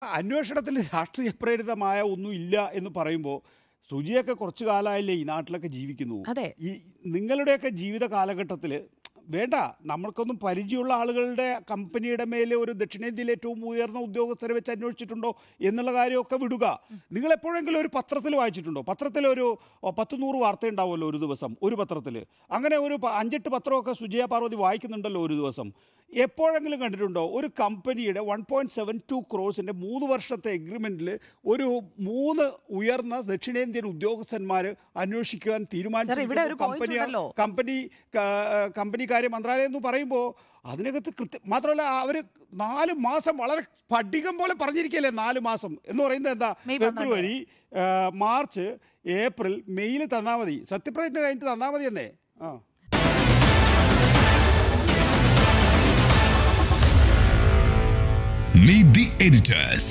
അന്വേഷണത്തിൽ രാഷ്ട്രീയ പ്രേരിതമായ ഒന്നും ഇല്ല എന്ന് പറയുമ്പോൾ സുജിയൊക്കെ കുറച്ചു കാലമായില്ലേ ഈ നാട്ടിലൊക്കെ ജീവിക്കുന്നു. അതെ. ഈ നിങ്ങളുടെയൊക്കെ ജീവിത കാലഘട്ടത്തിൽ വേണ്ട നമ്മൾക്കൊന്നും പരിചയമുള്ള ആളുകളുടെ കമ്പനിയുടെ മേലെ ഒരു ദക്ഷിണേന്ത്യയിലെ ഏറ്റവും ഉയർന്ന ഉദ്യോഗസ്ഥരെ വെച്ച് അന്വേഷിച്ചിട്ടുണ്ടോ എന്നുള്ള കാര്യമൊക്കെ വിടുക. നിങ്ങൾ എപ്പോഴെങ്കിലും ഒരു പത്രത്തിൽ വായിച്ചിട്ടുണ്ടോ? പത്രത്തിൽ ഒരു 10-100 വാർത്ത ഉണ്ടാവുമല്ലോ ഒരു ദിവസം ഒരു പത്രത്തിൽ. അങ്ങനെ ഒരു 5-8 പത്രമൊക്കെ സുജയ പാർവതി വായിക്കുന്നുണ്ടല്ലോ ഒരു ദിവസം. എപ്പോഴെങ്കിലും കണ്ടിട്ടുണ്ടോ ഒരു കമ്പനിയുടെ 1.72 ക്രോസിൻ്റെ 3 വർഷത്തെ എഗ്രിമെൻറ്റിൽ ഒരു 3 ഉയർന്ന ദക്ഷിണേന്ത്യൻ ഉദ്യോഗസ്ഥന്മാർ അന്വേഷിക്കാൻ തീരുമാനിച്ചിട്ടുണ്ട്? കമ്പനിക്കാര്യ മന്ത്രാലയം എന്ന് പറയുമ്പോൾ അതിനകത്ത് മാത്രമല്ല അവർ 4 മാസം വളരെ സ്ഫടികം പോലെ പറഞ്ഞിരിക്കുകയല്ലേ. 4 മാസം എന്ന് പറയുന്നത് എന്താ? ഫെബ്രുവരി, മാർച്ച്, ഏപ്രിൽ, മെയ്യിൽ തന്നാൽ മതി. സത്യപ്രതിജ്ഞ കഴിഞ്ഞിട്ട് തന്നാൽ മതി എന്നേ. Meet the editors.